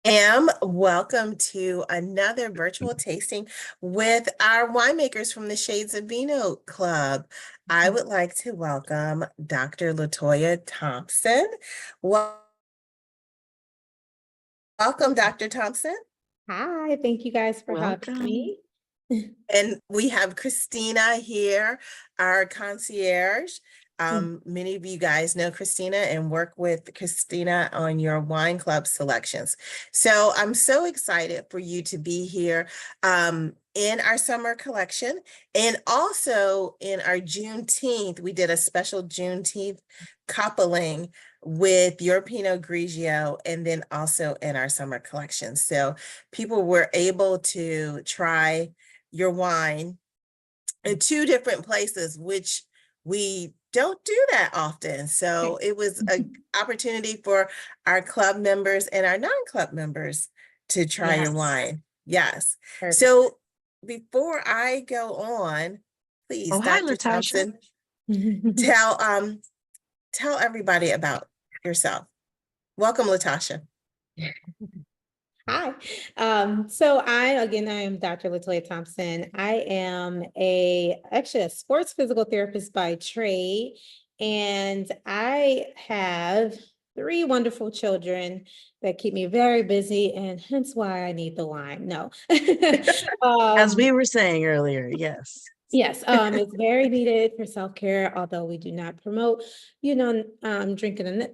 Welcome to another virtual tasting with our winemakers from the Shades of Vino Club. I would like to welcome Dr. LaToya Thompson. Welcome, Dr. Thompson. Hi, thank you guys for having Welcome. me. And we have Christina here, our concierge. Many of you guys know Christina and work with Christina on your wine club selections. So I'm so excited for you to be here in our summer collection, and also in our Juneteenth. We did a special Juneteenth coupling with your Pinot Grigio, and then also in our summer collection. So people were able to try your wine in two different places, which we don't do that often. So it was an opportunity for our club members and our non-club members to try your wine. Yes. Perfect. So before I go on, please, Hi, Dr. LaToya. Thompson, tell everybody about yourself. Welcome, LaToya. Hi. So I am Dr. LaToya Thompson. I am actually a sports physical therapist by trade, and I have 3 wonderful children that keep me very busy, and hence why I need the wine. No. As we were saying earlier, yes. Yes, it's very needed for self-care, although we do not promote, drinking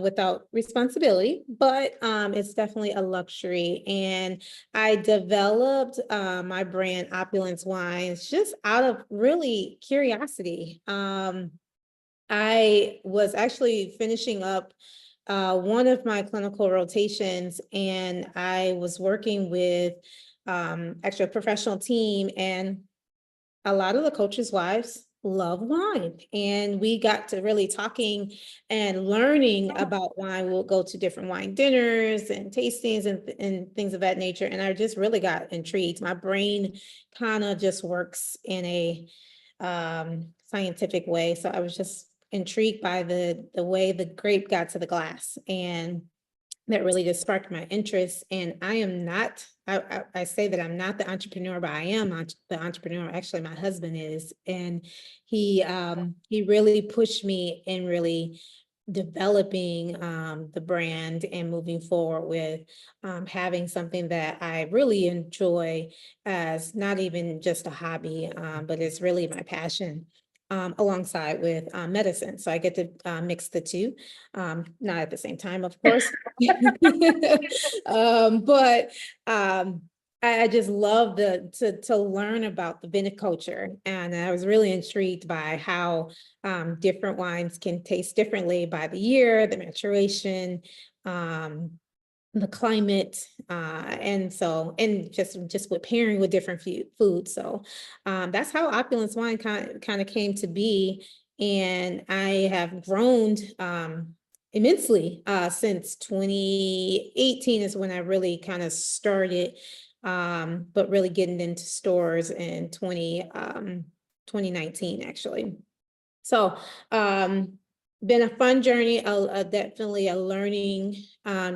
without responsibility, but it's definitely a luxury. And I developed my brand Opulence Wines just out of really curiosity. I was actually finishing up one of my clinical rotations, and I was working with actually a professional team, and a lot of the coaches' wives love wine, and we got to really talking and learning about wine. We'll go to different wine dinners and tastings and things of that nature. And I just really got intrigued. My brain kind of just works in a scientific way. So I was just intrigued by the way the grape got to the glass, and that really just sparked my interest. And I am not, I say that I'm not the entrepreneur, but I am the entrepreneur. Actually, my husband is, and he really pushed me in really developing the brand and moving forward with having something that I really enjoy as not even just a hobby, but it's really my passion. Alongside with medicine. So I get to mix the two, not at the same time, of course. But I just love to learn about the viniculture. And I was really intrigued by how different wines can taste differently by the year, the maturation, the climate, and just with pairing with different foods. So that's how Opulence Wine kind of came to be. And I have grown immensely since 2018 is when I really kind of started, but really getting into stores in 2019, actually. So been a fun journey, definitely a learning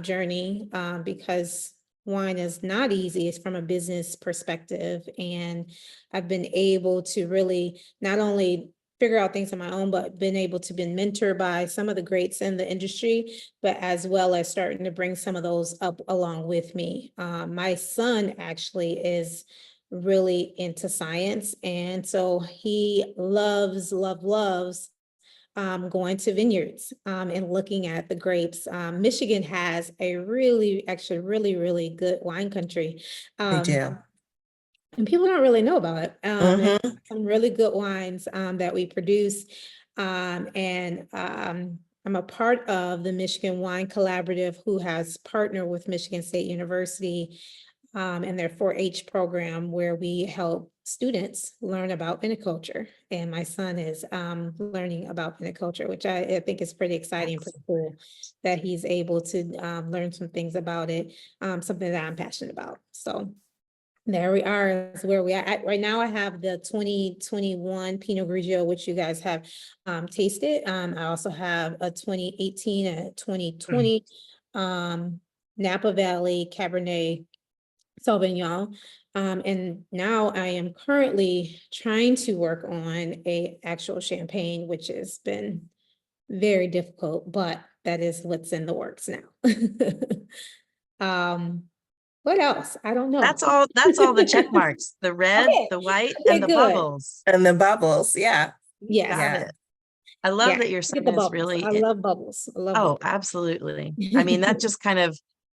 journey, because wine is not easy. It's from a business perspective, and I've been able to really not only figure out things on my own, but been able to be mentored by some of the greats in the industry, but as well as starting to bring some of those up along with me. My son actually is really into science, and so he loves going to vineyards and looking at the grapes. Michigan has a really good wine country. They do. And people don't really know about it. Some really good wines that we produce. And I'm a part of the Michigan Wine Collaborative, who has partnered with Michigan State University and their 4-H program, where we help students learn about viniculture. And my son is learning about viniculture, which I think is pretty exciting, pretty cool that he's able to learn some things about it, something that I'm passionate about. So there we are, is where we are. Right now I have the 2021 Pinot Grigio, which you guys have tasted. I also have a 2018 and a 2020. Napa Valley Cabernet Sauvignon. And now I am currently trying to work on a actual champagne, which has been very difficult, but that is what's in the works now. What else? I don't know. That's all the check marks, the red, Okay. the white, Okay, and the good. bubbles. And the bubbles, yeah. Yes. Got Yeah. it. I love Yeah. that your Get son the is bubbles. really, I love bubbles. I love oh, bubbles. absolutely. I mean, that just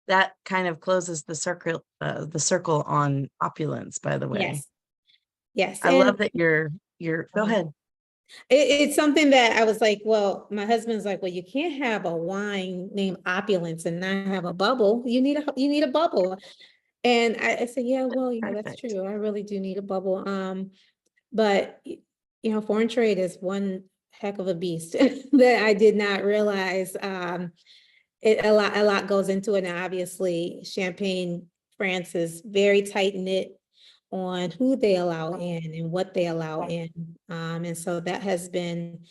that kind of closes the circle on opulence, by the way. Yes. Yes. I love that you're, go ahead. It's something that I was like, well, my husband's like, well, you can't have a wine named Opulence and not have a bubble. You need a bubble. And I said, yeah, well, that's Perfect. true. I really do need a bubble. But foreign trade is one heck of a beast that I did not realize. A lot goes into it. And obviously Champagne, France is very tight knit on who they allow in and what they allow in. And so that it's been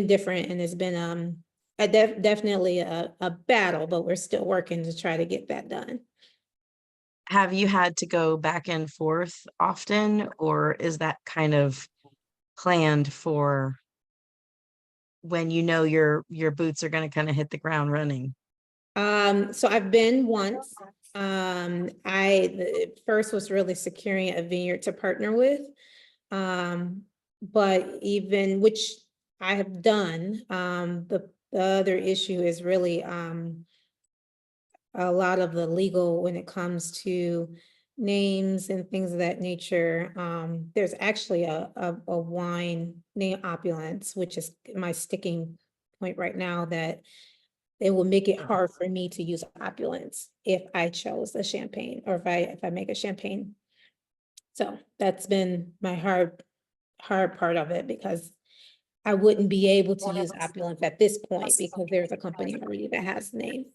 different, and it's been definitely a battle, but we're still working to try to get that done. Have you had to go back and forth often, or is that kind of planned for when your boots are going to kind of hit the ground running? So I've been once. The first was really securing a vineyard to partner with. But even, which I have done, the other issue is really a lot of the legal when it comes to names and things of that nature. There's actually a wine named Opulence, which is my sticking point right now, that it will make it hard for me to use Opulence if I chose a champagne, or if I make a champagne. So that's been my hard part of it, because I wouldn't be able to use Opulence at this point because there's a company already that has the name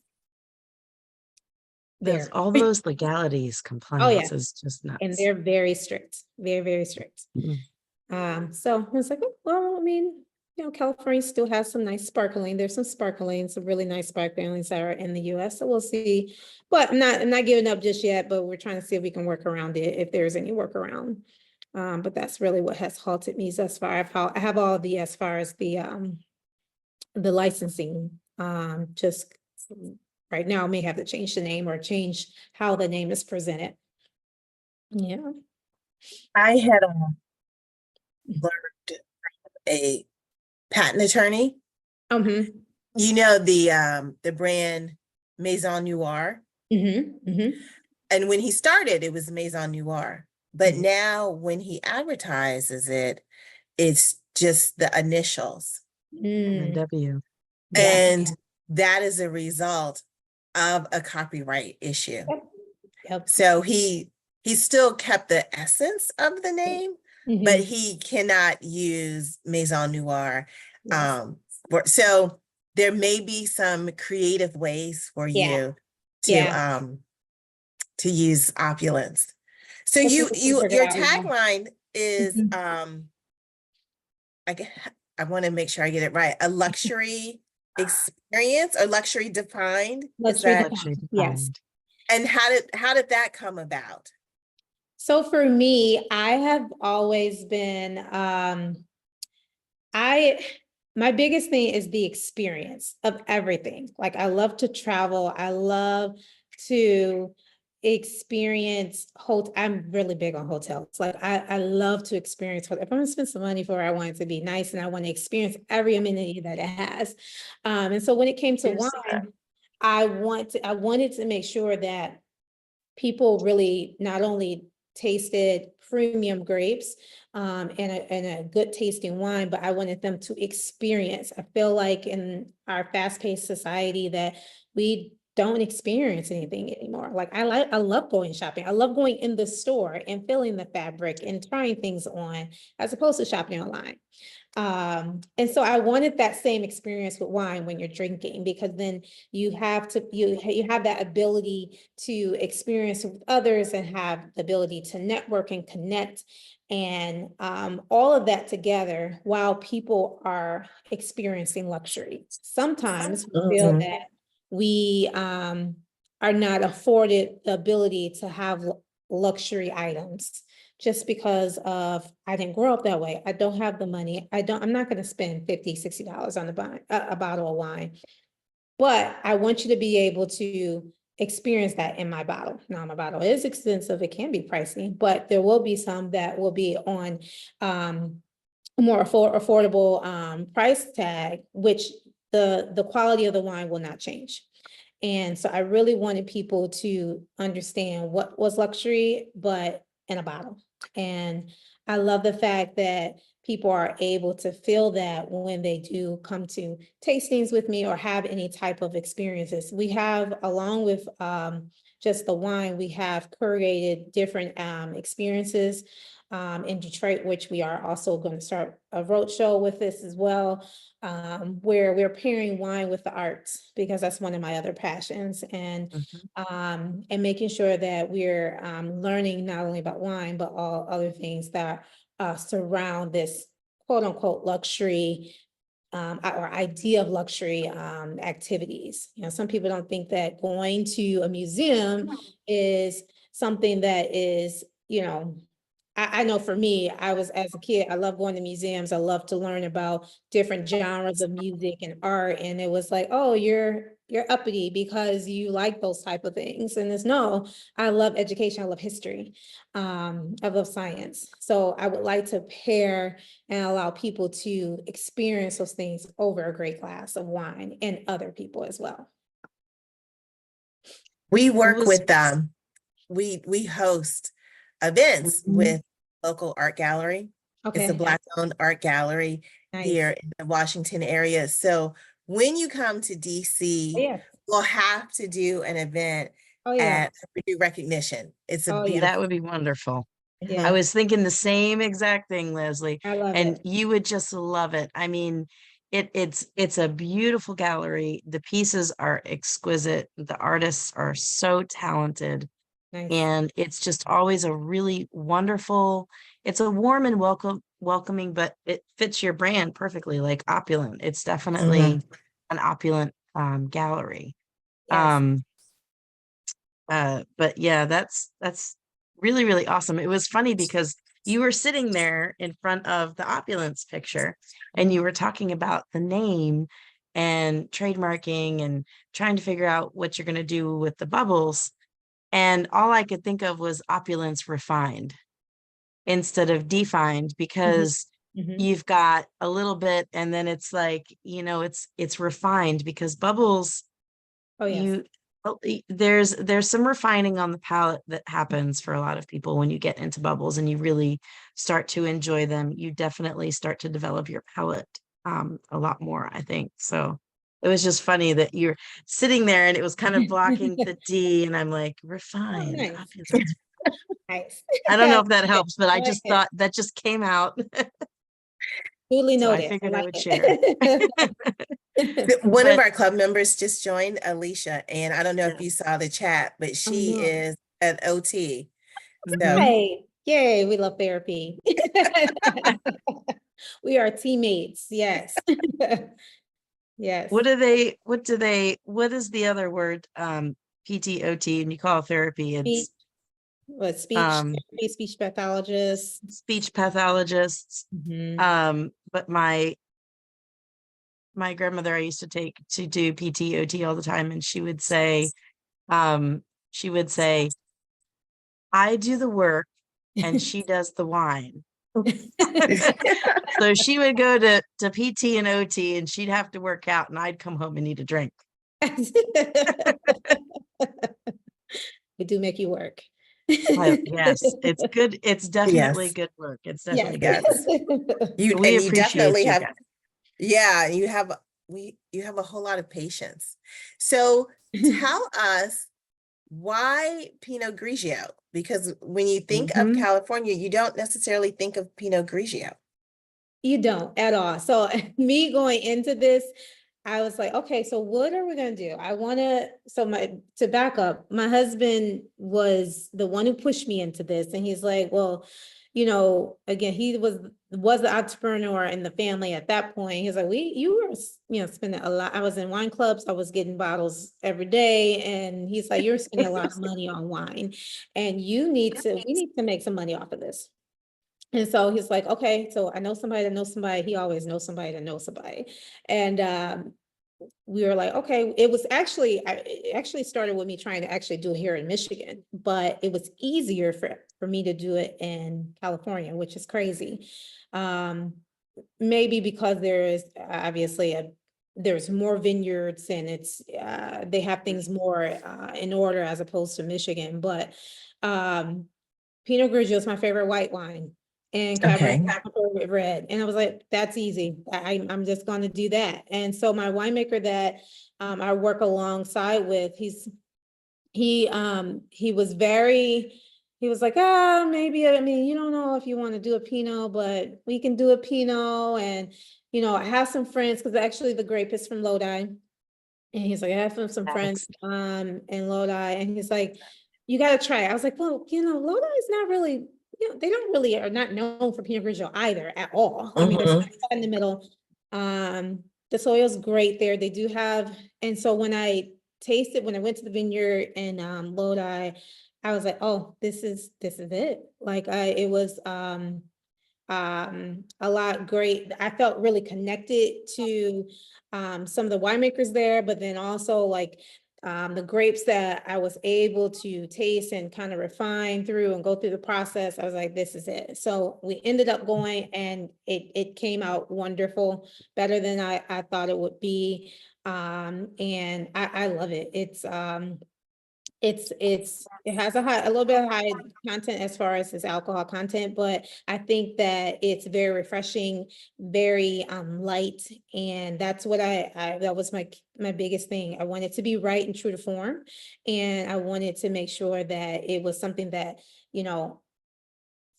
There's there. all those legalities, Oh, yeah. compliance is just And nuts. they're very strict, very, very strict. So I was like, oh, well, I mean, California still has some nice sparkling. There's some really nice sparklings that are in the US. So we'll see. But I'm not giving up just yet, but we're trying to see if we can work around it, if there's any workaround. But that's really what has halted me thus far. I have all the, as far as the licensing, just right now I may have to change the name or change how the name is presented. Yeah. I had learned from a patent attorney. You know the brand Maison Noir. And when he started, it was Maison Noir. But now when he advertises it, it's just the initials. W. And that is a result of a copyright issue. Yep. So he still kept the essence of the name, but he cannot use Maison Noir. So there may be some creative ways for you to use Opulence. So your tagline is I want to make sure I get it right. A luxury experience, or luxury defined. Luxury defined. Yes. And how did that come about? So for me, I have always been my biggest thing is the experience of everything. Like, I love to travel. I love to experience I'm really big on hotels. Like, I love to experience. If I'm gonna spend some money for it, I want it to be nice, and I want to experience every amenity that it has. And so when it came to wine, I wanted to make sure that people really not only tasted premium grapes and a good tasting wine, but I wanted them to experience. I feel like in our fast-paced society that we don't experience anything anymore. Like, I love going shopping. I love going in the store and feeling the fabric and trying things on, as opposed to shopping online. And so I wanted that same experience with wine when you're drinking, because then you have that ability to experience with others and have the ability to network and connect, and all of that together while people are experiencing luxury. Sometimes we feel that we are not afforded the ability to have luxury items just because of, I didn't grow up that way. I don't have the money. I'm not going to spend $50, $60 on a bottle of wine, but I want you to be able to experience that in my bottle. Now, my bottle is expensive. It can be pricey, but there will be some that will be on a more affordable price tag, which the quality of the wine will not change. And so I really wanted people to understand what was luxury, but in a bottle. And I love the fact that people are able to feel that when they do come to tastings with me or have any type of experiences. We have, along with just the wine, we have curated different experiences in Detroit, which we are also going to start a roadshow with this as well, where we're pairing wine with the arts, because that's one of my other passions, and making sure that we're learning not only about wine, but all other things that surround this quote unquote luxury or idea of luxury activities. You know, some people don't think that going to a museum is something that is, you know, I know for me, as a kid, I love going to museums. I love to learn about different genres of music and art. And it was like, oh, you're uppity because you like those type of things. And it's no, I love education. I love history. I love science. So I would like to pair and allow people to experience those things over a great glass of wine, and other people as well. We work with we host events with local art gallery. It's a Okay, Black-owned art gallery here nice. in the Washington area. So when you come to Oh, DC, yeah. we'll have to do an event Oh, yeah. at recognition. It's a Oh, yeah. That beautiful. would be wonderful. Yeah. I was thinking the same exact thing, Leslie, I love and it. you would just love it. I mean, it's a beautiful gallery. The pieces are exquisite. The artists are so talented, Nice. and it's just always a really wonderful, it's a warm and welcoming, but it fits your brand perfectly, like Opulent. It's definitely an opulent gallery. Yes. But yeah, that's really, really awesome. It was funny because you were sitting there in front of the Opulence picture and you were talking about the name and trademarking and trying to figure out what you're going to do with the bubbles. And all I could think of was Opulence refined instead of defined, because you've got a little bit and then it's like, you know, it's refined, because bubbles, Oh, yes. there's some refining on the palate that happens for a lot of people when you get into bubbles and you really start to enjoy them. You definitely start to develop your palate a lot more, I think. So it was just funny that you're sitting there and it was kind of blocking the D, and I'm like, Oh, refined. nice. Opulence. Nice. I don't know if that Okay, helps, but I I like just it. thought that just came out. Duly So I noted. I figured I like would share. it. One of But our club members just joined, Alicia, and I don't know if you yes. saw the chat, but Oh, she no. is an OT. So Right. Yay, we love therapy. We are teammates. Yes. Yes. What is the other word? PTOT, and you call it therapy. Speech, It's what, speech, um therapy, speech pathologist. speech pathologists. But my grandmother, I used to take to do PTOT all the time, and um, she would say, I do the work and she does the wine. So she would go to PT and OT and she'd have to work out, and I'd come home and need a drink. We do make you work. Yes, it's good. It's definitely yes, good work. It's Yes. definitely good yes. work. You We and you appreciate definitely you have, guys. yeah, you have a whole lot of patience. So tell us why Pinot Grigio? Because when you think of Mhm. California, you don't necessarily think of Pinot Grigio. You don't at all. So me going into this, I was like, okay, so what are we gonna do? To back up, my husband was the one who pushed me into this, and he's like, well, again, he was the entrepreneur in the family at that point. He's like, you were, spending a lot. I was in wine clubs, I was getting bottles every day, and he's like, you're spending a lot of money on wine, and we need to make some money off of this. And so he's like, okay, so I know somebody that knows somebody. He always knows somebody that knows somebody. And we were like, okay, it actually started with me trying to actually do it here in Michigan, but it was easier for me to do it in California, which is crazy. Maybe because there is obviously there's more vineyards, and they have things more in order as opposed to Michigan, but Pinot Grigio is my favorite white wine, and Cabernet Okay. Sauvignon my favorite red. And I was like, that's easy. I'm just going to do that. And so my winemaker that I work alongside with, he was like, maybe, I mean, you don't know if you want to do a Pinot, but we can do a Pinot. And, I have some friends, because actually the grape is from Lodi. And he's like, I have some friends in Lodi, and he's like, you got to try it. I was like, well, Lodi is not really, they don't really are not known for Pinot Grigio either at all. I mean, there's in the middle. The soil's great there. They do have, and so when I went to the vineyard in Lodi, I was like, oh, this is it. Like it was a lot great. I felt really connected to some of the winemakers there, but then also like the grapes that I was able to taste and kind of refine through and go through the process. I was like, this is it. So we ended up going, and it came out wonderful, better than I thought it would be. And I love it. It has a little bit of high content as far as its alcohol content, but I think that it's very refreshing, very light, and that's what that was my biggest thing. I wanted to be right and true to form, and I wanted to make sure that it was something that,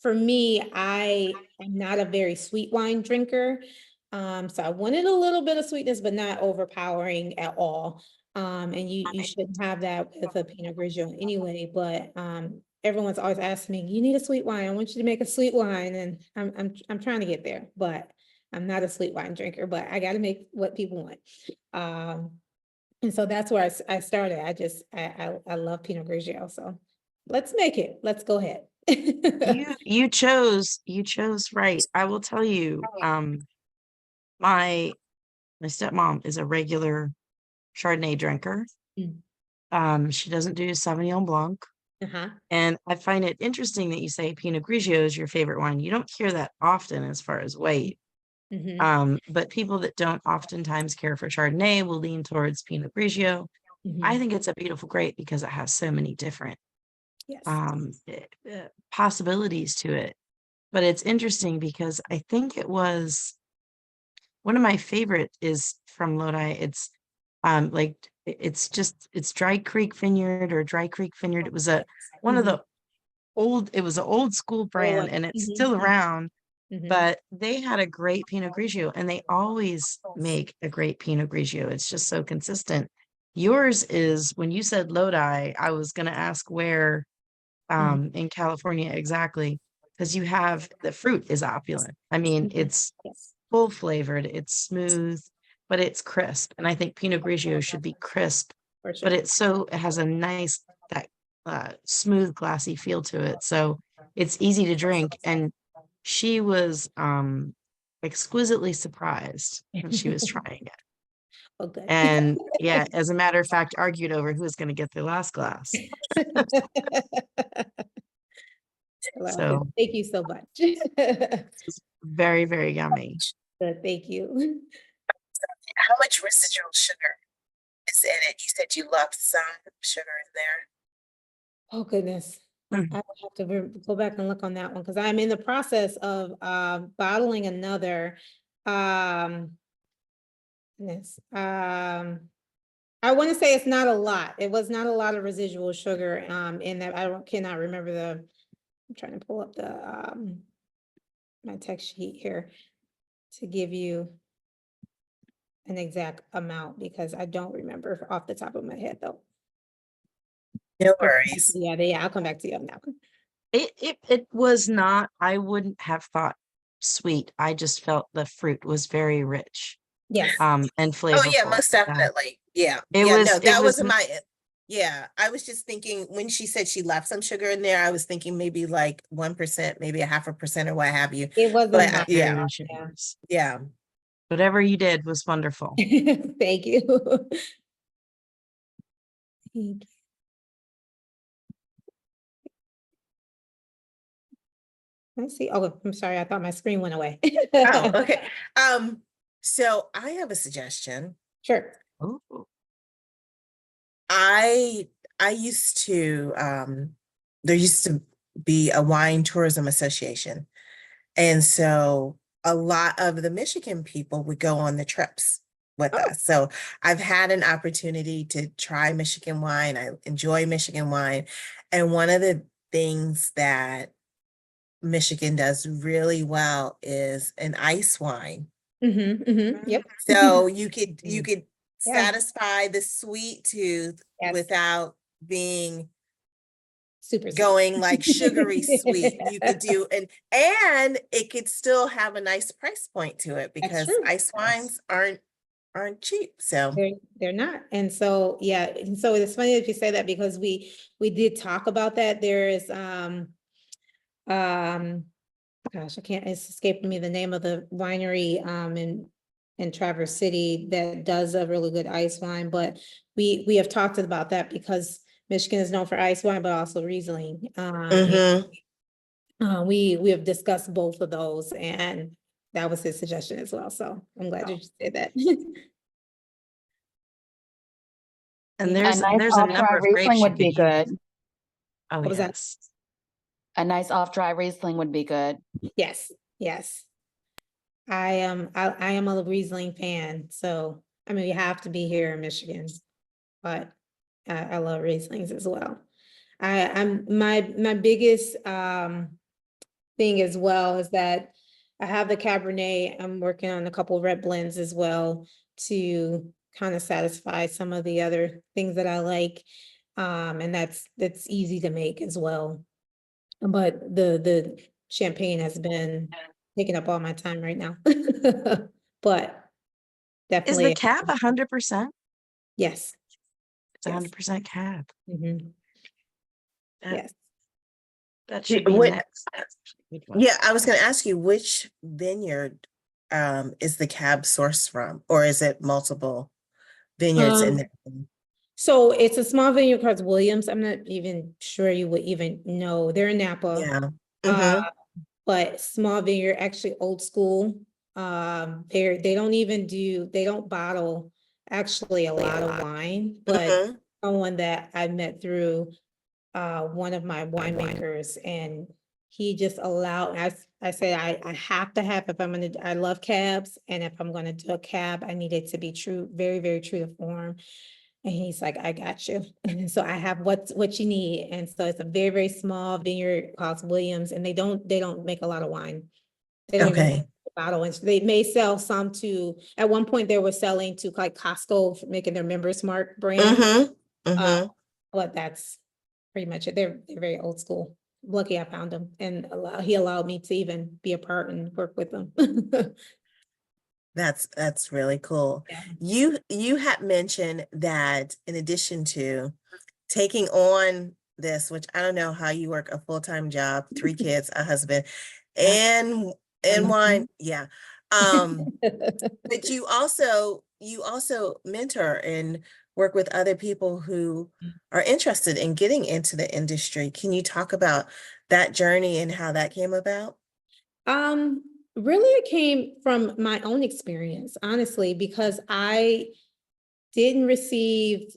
for me, I am not a very sweet wine drinker. So I wanted a little bit of sweetness, but not overpowering at all. And you shouldn't have that with a Pinot Grigio anyway, but everyone's always asking me, you need a sweet wine. I want you to make a sweet wine. And I'm trying to get there, but I'm not a sweet wine drinker, but I got to make what people want. And so that's where I started. I love Pinot Grigio. So let's make it. Let's go ahead. You chose right. I will tell you, my stepmom is a regular Chardonnay drinker. She doesn't do Sauvignon Blanc. And I find it interesting that you say Pinot Grigio is your favorite wine. You don't hear that often as far as weight. But people that don't oftentimes care for Chardonnay will lean towards Pinot Grigio. I think it's a beautiful grape because it has so many different possibilities to it. But it's interesting because I think it was one of my favorite is from Lodi. It's it's Dry Creek Vineyard or Dry Creek Vineyard. It was it was an old school brand, and it's still around, but they had a great Pinot Grigio, and they always make a great Pinot Grigio. It's just so consistent. Yours is, when you said Lodi, I was going to ask where in California exactly, because you have the fruit is opulent. I mean, it's full flavored, it's smooth, but it's crisp. And I think Pinot Grigio should be crisp, but it has a nice, that smooth, glassy feel to it. So it's easy to drink. And she was exquisitely surprised when she was trying it. Oh, good. And yeah, as a matter of fact, argued over who was going to get the last glass. So thank you so much. it's very, very yummy. Good, thank you. How much residual sugar is in it? You said you love some sugar in there. Oh, goodness. I will have to go back and look on that one, because I'm in the process of bottling another. I want to say it's not a lot. It was not a lot of residual sugar in that. Cannot remember I'm trying to pull up the my text sheet here to give you. an exact amount because I don't remember off the top of my head though. No worries. Yeah, I'll come back to you on that one. It was not, I wouldn't have thought sweet. I just felt the fruit was very rich, Yes. and Oh, flavorful. yeah, most definitely. Yeah. It Yeah, was- no, it that was wasn't my, yeah, I was just thinking when she said she left some sugar in there, I was thinking maybe like 1%, maybe a 0.5% or what have you. It wasn't. But hot. yeah, very generous. yeah. Whatever you did was wonderful. Thank you. Thank you. Let's see. Oh, I'm sorry. I thought my screen went away. Oh, okay. So I have a suggestion. Sure. Ooh. I used to there used to be a wine tourism association. And so a lot of the Michigan people would go on the trips with Oh. us. So I've had an opportunity to try Michigan wine. I enjoy Michigan wine. And one of the things that Michigan does really well is an ice wine. Yep. So you could Yeah. satisfy the sweet tooth Yes. without being Super sweet. going like sugary sweet. You could do and it could still have a nice price point to it because true. ice wines aren't cheap. So They're not. And so, yeah, and so it's funny that you say that because we did talk about that. There is gosh, it's escaping me the name of the winery in Traverse City that does a really good ice wine, but we have talked about that because Michigan is known for ice wine, but also Riesling. mhm. We have discussed both of those, and that was his suggestion as well. So I'm glad you said that. And A there's nice a number off-dry of grapes Riesling you would be could use. good. Oh, What was that? yes. A nice off-dry Riesling would be good. Yes, yes. I am a Riesling fan, so I mean, you have to be here in Michigan, but I love Rieslings as well. I'm my biggest thing as well is that I have the Cabernet. I'm working on a couple red blends as well to kind of satisfy some of the other things that I like. And that's easy to make as well. But the champagne has been taking up all my time right now. But Is definitely, the cab 100%? yes. It's 100% cab. Mhm. That- Yes. That should be What- next. Good one. Yeah, I was going to ask you which vineyard is the cab sourced from, or is it multiple vineyards in there? So it's a small vineyard called Williams. I'm not even sure you would even know. They're in Napa. Yeah. Uh, Mhm. but small vineyard, actually old school. They don't bottle actually a lot of wine, but Mhm. someone that I met through one of my winemakers, and he just allowed, I said, I have to have, I love cabs, and if I'm gonna do a cab, I need it to be true, very, very true to form. And he's like, I got you. And so I have what you need. And so it's a very, very small vineyard called Williams, and they don't make a lot of wine. They don't even Okay. bottle, and they may sell some to, at one point they were selling to like Costco, making their Members Mark brand. Mhm. Mhm. But that's pretty much it. They're very old school. Lucky I found them, and he allowed me to even be a part and work with them. That's really cool. Yeah. You had mentioned that in addition to taking on this, which I don't know how you work a full-time job, 3 kids, a husband, and wine, yeah. But you also mentor and work with other people who are interested in getting into the industry. Can you talk about that journey and how that came about? Really it came from my own experience, honestly, because I didn't receive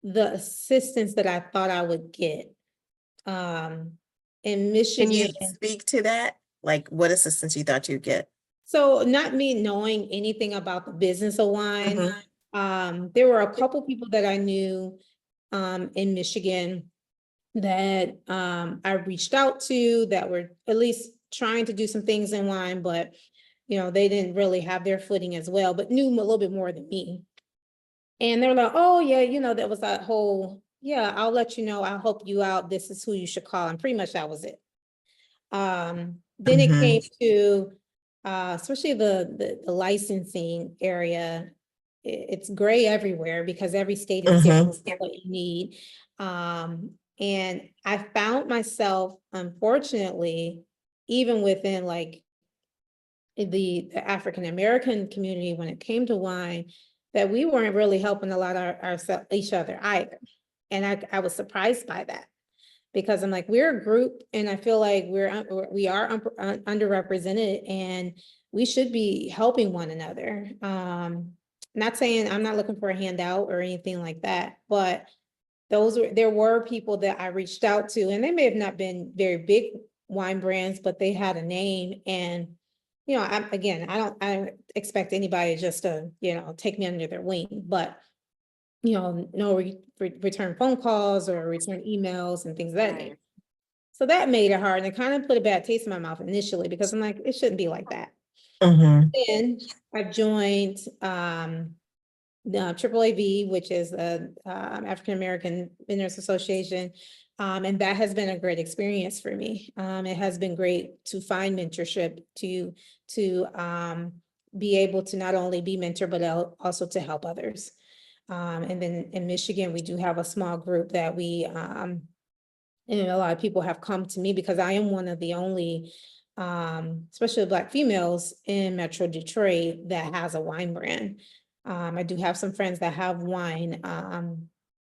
the assistance that I thought I would get. In Can you Michigan, speak to that? Like what assistance you thought you'd get? so not me knowing anything about the business of wine, there were a couple people that I knew in Michigan that I reached out to that were at least trying to do some things in wine, but they didn't really have their footing as well, but knew a little bit more than me. And they're like, oh yeah, that was that whole, yeah, I'll let you know, I'll help you out. This is who you should call. And pretty much that was it. Then it came to, especially the licensing area. It's gray everywhere because every state is different what you need. And I found myself, unfortunately, even within like the African American community, when it came to wine, that we weren't really helping a lot of each other either. And I was surprised by that, because I'm like, we're a group, and I feel like we are underrepresented, and we should be helping one another. Not saying I'm not looking for a handout or anything like that, but there were people that I reached out to, and they may have not been very big wine brands, but they had a name. And I don't expect anybody just to take me under their wing, but no return phone calls or return emails and things of that nature. So that made it hard, and it kind of put a bad taste in my mouth initially, because I'm like, it shouldn't be like that. Then I joined the AAAV, which is the African American Vendors Association. And that has been a great experience for me. It has been great to find mentorship, to be able to not only be mentor, but also to help others. And then in Michigan, we do have a small group that and a lot of people have come to me, because I am one of the only, especially Black females in Metro Detroit, that has a wine brand. I do have some friends that have wine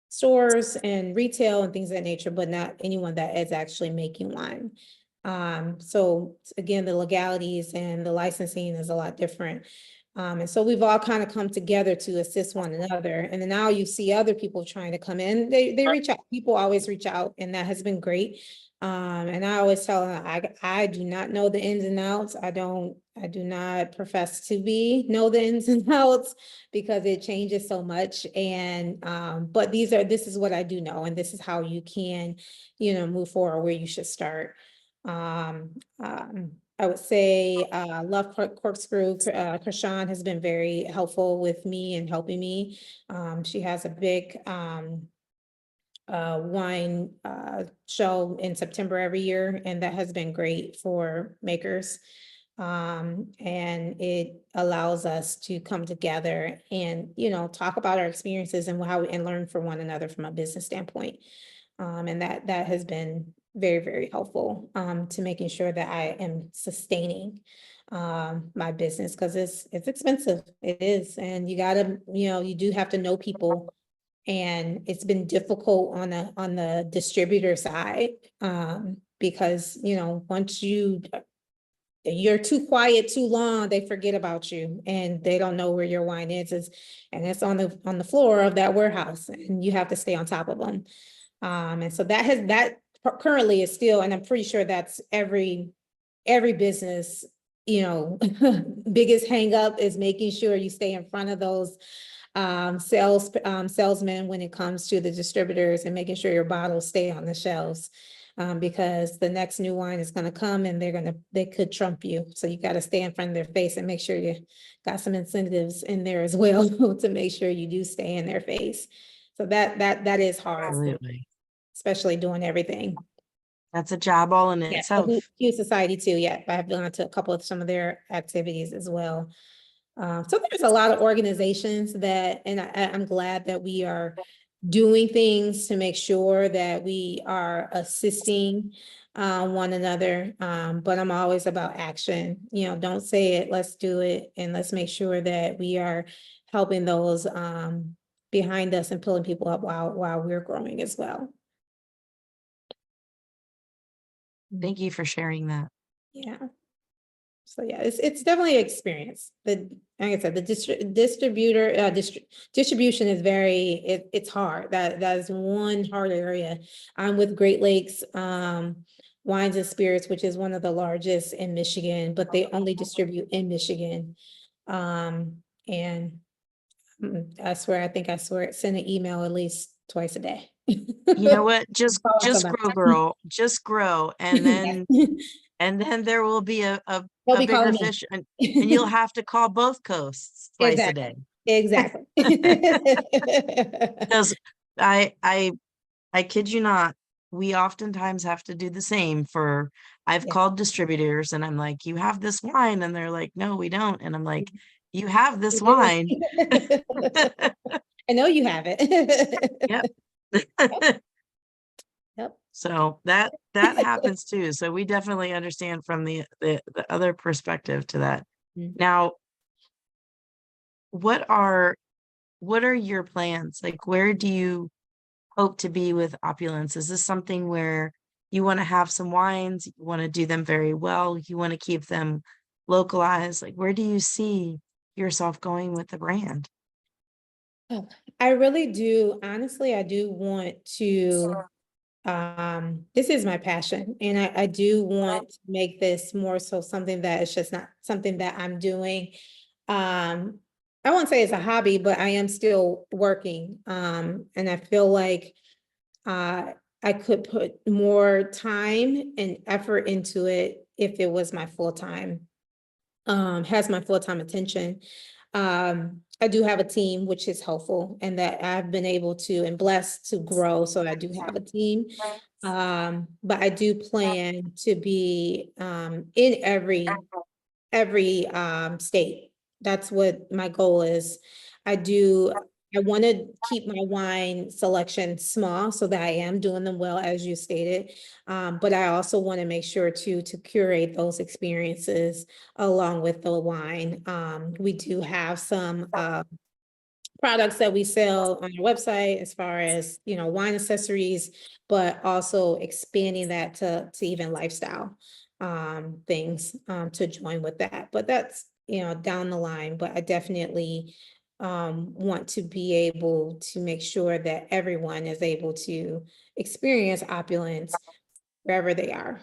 stores and retail and things of that nature, but not anyone that is actually making wine. So again, the legalities and the licensing is a lot different. And so we've all kind of come together to assist one another. And then now you see other people trying to come in, they reach out, people always reach out, and that has been great. And I always tell them, I do not know the ins and outs. I do not profess to know the ins and outs, because it changes so much. And, but this is what I do know. And this is how you can, move forward, where you should start. I would say, Love Corkscrew, Krishan has been very helpful with me and helping me. She has a big, wine show in September every year, and that has been great for makers. And it allows us to come together and talk about our experiences and and learn from one another from a business standpoint. And that has been very, very helpful to making sure that I am sustaining my business, because it's expensive. It is, and you gotta, you do have to know people. And it's been difficult on the distributor side, because once you're too quiet too long, they forget about you, and they don't know where your wine is, and it's on the floor of that warehouse, and you have to stay on top of them. And so that currently is still, and I'm pretty sure that's every business, biggest hang up is making sure you stay in front of those salesmen when it comes to the distributors, and making sure your bottles stay on the shelves, because the next new wine is going to come, and they could trump you. So you got to stay in front of their face and make sure you got some incentives in there as well to make sure you do stay in their face. So that is hard. Absolutely. Especially doing everything. That's a job all in itself. Huge Society too. Yeah, I've gone to a couple of some of their activities as well. So there's a lot of organizations and I'm glad that we are doing things to make sure that we are assisting one another. But I'm always about action. Don't say it, let's do it, and let's make sure that we are helping those behind us and pulling people up while we're growing as well. Thank you for sharing that. Yeah. So yeah, it's definitely an experience. Like I said, the distribution is it's hard. That is one hard area. I'm with Great Lakes Wines and Spirits, which is one of the largest in Michigan, but they only distribute in Michigan. And I send an email at least twice a day. You know what? Just grow, girl. Just grow, and then And then there will be a They'll be bigger calling me. fish, and you'll have to call both coasts twice a day. Exactly. Because I kid you not, we oftentimes have to do the same for, I've Yeah. called distributors and I'm like, you have this wine, and they're like, no, we don't. And I'm like, you have this wine. I know you have it. Yep. Yep. So that happens too. So we definitely understand from the other perspective to that. Mhm. Now, what are your plans? Like, where do you hope to be with Opulence? Is this something where you want to have some wines, you want to do them very well, you want to keep them localized? Like, where do you see yourself going with the brand? Oh, I really do. Honestly, I do want to, this is my passion, and I do want to make this more so something that is just not something that I'm doing. I won't say it's a hobby, but I am still working. And I feel like I could put more time and effort into it if it was my full-time, has my full-time attention. I do have a team, which is helpful, and that I've been able to and blessed to grow. So I do have a team. But I do plan to be in every state. That's what my goal is. I want to keep my wine selection small so that I am doing them well, as you stated. But I also want to make sure to curate those experiences along with the wine. We do have some products that we sell on our website as far as, wine accessories, but also expanding that to even lifestyle things to join with that. But that's, down the line, but I definitely want to be able to make sure that everyone is able to experience opulence wherever they are,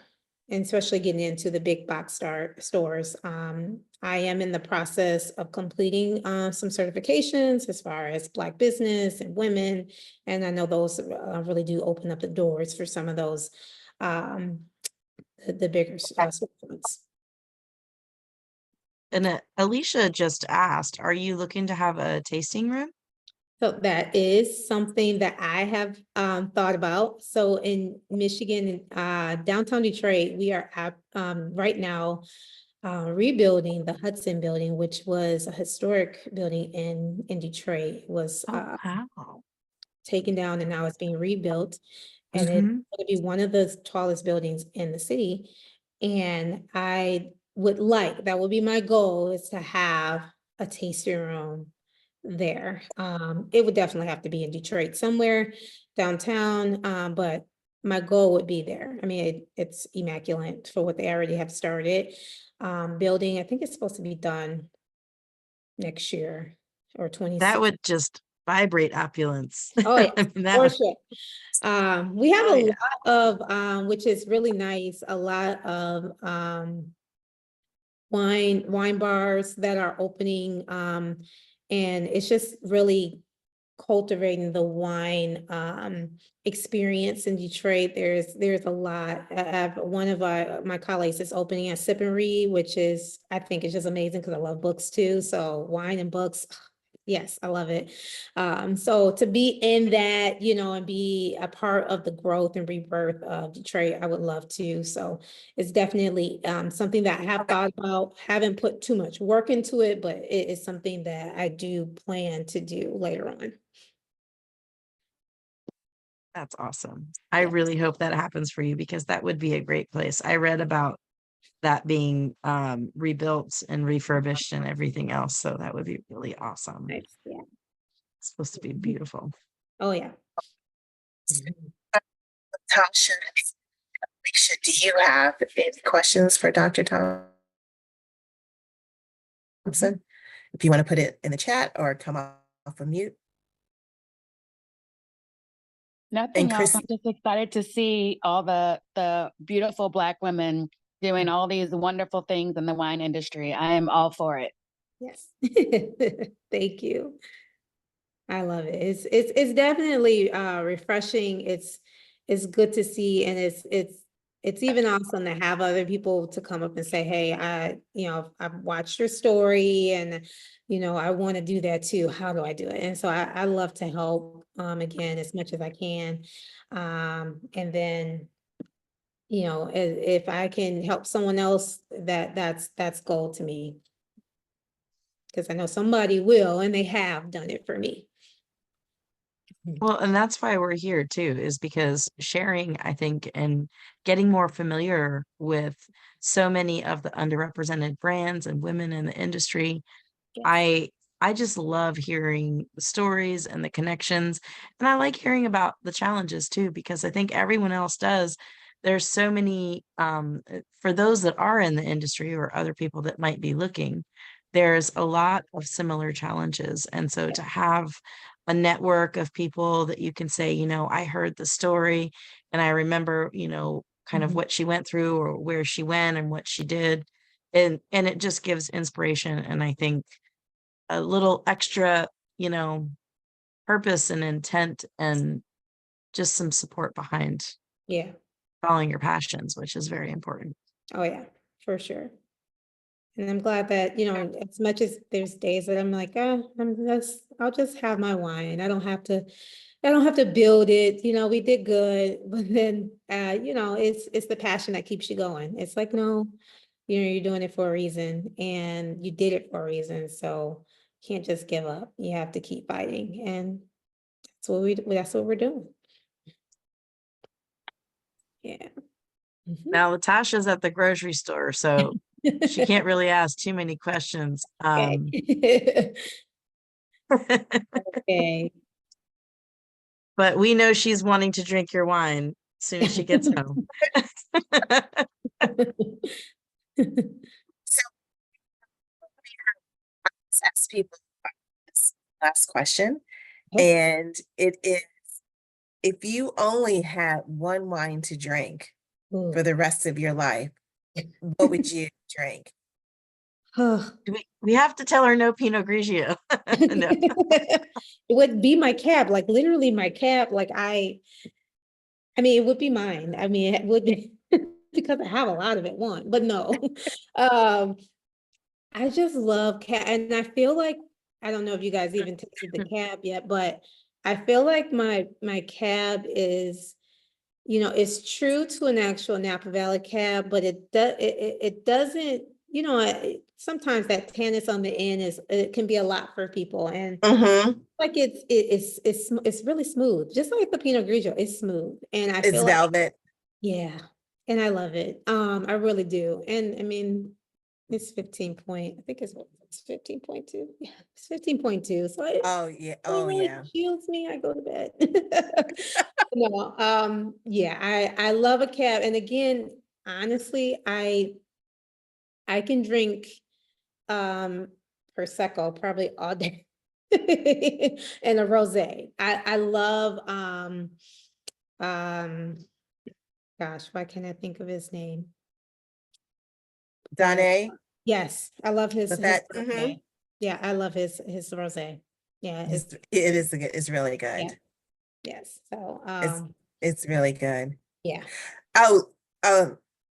and especially getting into the big box stores. I am in the process of completing some certifications as far as Black business and women, and I know those really do open up the doors for some of those the bigger storefronts. And Alicia just asked, are you looking to have a tasting room? So that is something that I have thought about. So in Michigan, downtown Detroit, we are right now rebuilding the Hudson building, which was a historic building in Detroit. It was Oh, wow. taken down and now it's being rebuilt. And it's Mhm. going to be one of the tallest buildings in the city. And that would be my goal, is to have a tasting room there. It would definitely have to be in Detroit somewhere downtown, but my goal would be there. I mean, it's immaculate for what they already have started. Building, I think it's supposed to be done next year or 26. That would just vibrate opulence. Oh, yeah, I mean, that for would, sure. We have oh, a yeah. lot of, which is really nice, a lot of wine bars that are opening. And it's just really cultivating the wine experience in Detroit. There's a lot. I have one of my colleagues is opening a Sip and Read, which is, I think it's just amazing because I love books too. So wine and books, yes, I love it. So to be in that, and be a part of the growth and rebirth of Detroit, I would love to. So it's definitely something that I have thought about. Haven't put too much work into it, but it is something that I do plan to do later on. That's awesome. I Yeah. really hope that happens for you, because that would be a great place. I read about that being rebuilt and refurbished and everything else. So that would be really awesome. Nice. Yeah. It's supposed to be beautiful. Oh, yeah. Tasha, Alicia, do you have any questions for Dr. Thompson? If you want to put it in the chat or come off of mute. Nothing And else. Chris, I'm just excited to see all the beautiful Black women doing all these wonderful things in the wine industry. I am all for it. Yes. Thank you. I love it. It's definitely refreshing. It's good to see, and it's it's even awesome to have other people to come up and say, hey, I've watched your story and, I want to do that too. How do I do it? And so I love to help, again, as much as I can. And then, if I can help someone else, that's gold to me. Because I know somebody will, and they have done it for me. Well, and that's why we're here too, is because sharing, I think, and getting more familiar with so many of the underrepresented brands and women in the industry. Yes. I just love hearing the stories and the connections. And I like hearing about the challenges too, because I think everyone else does. There's so many, for those that are in the industry or other people that might be looking, there's a lot of similar challenges. And so to have a network of people that you can say, I heard the story and I remember, kind of Mhm. what she went through or where she went and what she did. And it just gives inspiration. And I think a little extra, purpose and intent and just some support behind Yeah. following your passions, which is very important. Oh, yeah, for sure. And I'm glad that, as much as there's days that I'm like, I'll just have my wine. I don't have to build it. We did good. But then, it's the passion that keeps you going. It's like, no, you're doing it for a reason and you did it for a reason. So you can't just give up. You have to keep fighting. And that's what we're doing. Yeah. Mhm. Now, Latasha's at the grocery store, so she can't really ask too many questions. Okay. Okay. But we know she's wanting to drink your wine as soon as she gets home. So let's ask people this last question. Okay. And it is, if you only had one wine to drink Ooh. for the rest of your life, what would you drink? Oh. We have to tell her no Pinot Grigio. No. It would be my cab, like literally my cab. Like I mean, it would be mine. I mean, it would be because I have a lot of it, but no. Um, I just love cab, and I feel like I don't know if you guys even tasted the cab yet, but I feel like my cab is, it's true to an actual Napa Valley cab, but it doesn't, sometimes that tannins on the end it can be a lot for people, and Mm-hmm. like it's really smooth, just like the Pinot Grigio. It's smooth, and I It's feel like velvet. yeah, and I love it. I really do, and I mean it's 15 point. I think it's 15.2. Yeah, it's 15.2. So it Oh yeah. it Oh really yeah. shields me. I go to bed. No, yeah, I love a cab. And again, honestly, I can drink Prosecco probably all day. And a rosé. I love um gosh, why can't I think of his name? The Danae, yes, I love his with that. rosé. Yeah, I love his rosé. Yeah, It is good. It's really yeah, good. yes. So It's it's really good. yeah. Oh,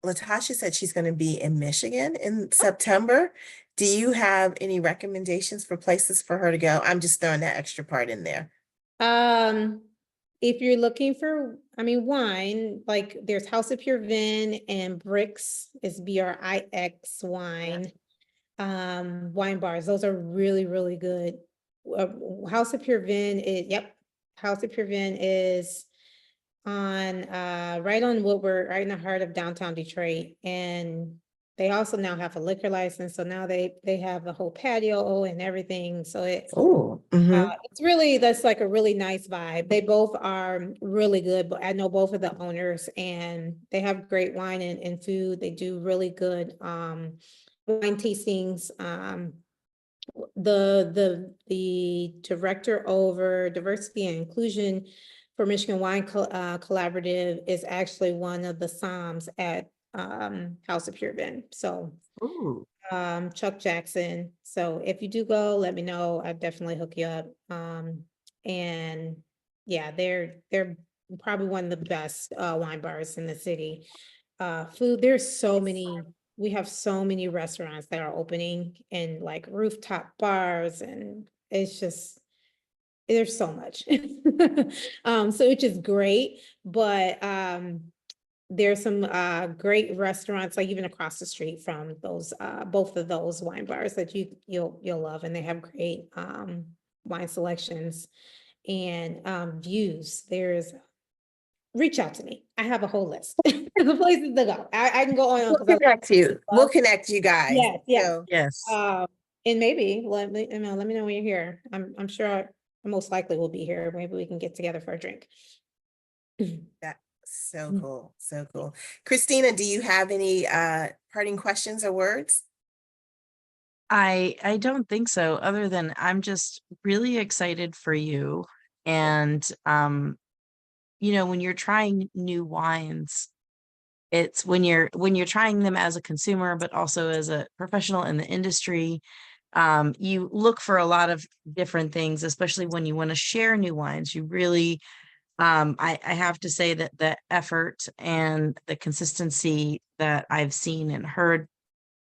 Latasha said she's going to be in Michigan in September. Do you have any recommendations for places for her to go? I'm just throwing that extra part in there. Um, if you're looking for, I mean, wine, like there's House of Pure Vin and Brix is Brix wine. Wine bars, those are really, really good. House of Pure Vin yep. House of Pure Vin is on, right on Woodward, right in the heart of downtown Detroit. And they also now have a liquor license. So now they have the whole patio and everything. So Oh, it's really, that's like a really nice vibe. They both are really good, but I know both of the owners and they have great wine and food. They do really good wine tastings. The director over diversity and inclusion for Michigan Wine Collaborative is actually one of the SOMs at House of Pure Vin. So Ooh. Chuck Jackson. So if you do go, let me know. I'd definitely hook you up. And yeah, they're probably one of the best wine bars in the city. food. There's so many, we have so many restaurants that are opening and like rooftop bars, and it's just, there's so much. So which is great, but there's some great restaurants, like even across the street from those both of those wine bars that you'll love, and they have great wine selections and views. Reach out to me. I have a whole list of places to go. I can go on. We'll 'Cause I connect you. We'll love- connect you guys. Yes, yes. So, Yes. And maybe let me know when you're here. I'm sure I most likely will be here. Maybe we can get together for a drink. so cool. So cool. Christina, do you have any parting questions or words? I don't think so, other than I'm just really excited for you. And you know, when you're trying new wines, it's when you're trying them as a consumer, but also as a professional in the industry, you look for a lot of different things, especially when you want to share new wines. You really, I have to say that the effort and the consistency that I've seen and heard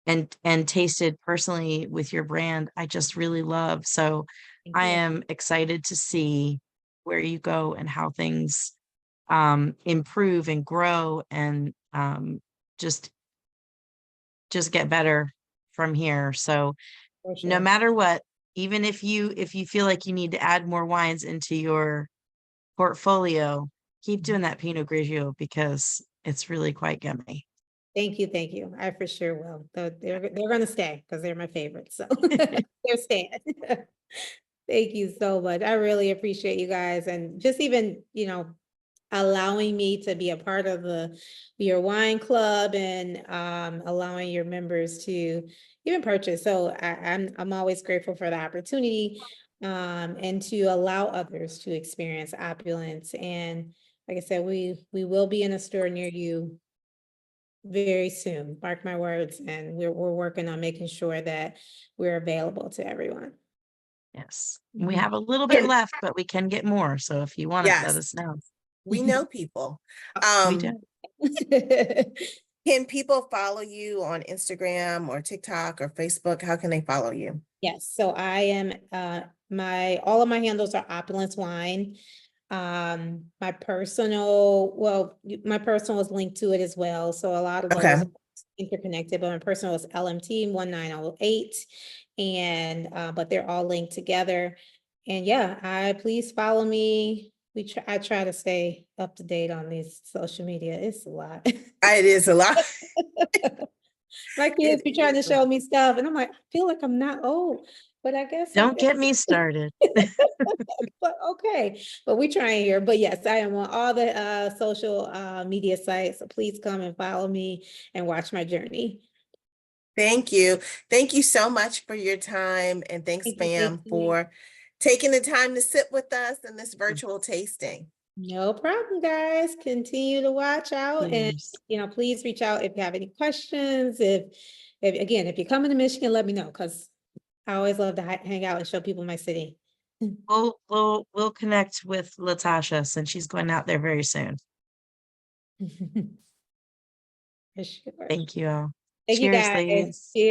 and tasted personally with your brand, I just really love. So Thank I you. am excited to see where you go and how things improve and grow, and just get better from here. So For no sure. matter what, even if you feel like you need to add more wines into your portfolio, keep doing that Pinot Grigio because it's really quite yummy. Thank you, thank you. I for sure will. They're gonna stay because they're my favorites. So they're staying. Thank you so much. I really appreciate you guys, and just even, allowing me to be a part of your wine club, and allowing your members to even purchase. So I'm always grateful for the opportunity, and to allow others to experience Opulence. And like I said, we will be in a store near you very soon. Mark my words, and we're working on making sure that we're available to everyone. Yes. We Mhm. have a little bit And- left, but we can get more. So if you want it, let Yes. us know. We know people. We do. Can people follow you on Instagram or TikTok or Facebook? How can they follow you? Yes, so I am all of my handles are Opulence Wine. My personal, my personal is linked to it as well. So a lot of those Okay. are interconnected, but my personal is LMT 1908. And but they're all linked together. And yeah, please follow me. I try to stay up to date on these social media. It's a lot. It is a lot. My kids It be trying to is a show lot. me stuff, and I'm like, I feel like I'm not old, but I guess Don't get me started. but okay, but we trying here. But yes, I am on all the social media sites. So please come and follow me and watch my journey. Thank you. Thank you so much for your time. And thanks, Thank you, Pam, thank you. for taking the time to sit with us in this virtual tasting. No problem, guys. Continue to watch out, and Cheers. please reach out if you have any questions. If you're coming to Michigan, let me know, because I always love to hang out and show people my city. We'll connect with Latasha since she's going out there very soon. For sure. Thank you all. Thank you, Cheers, guys. ladies. Cheers.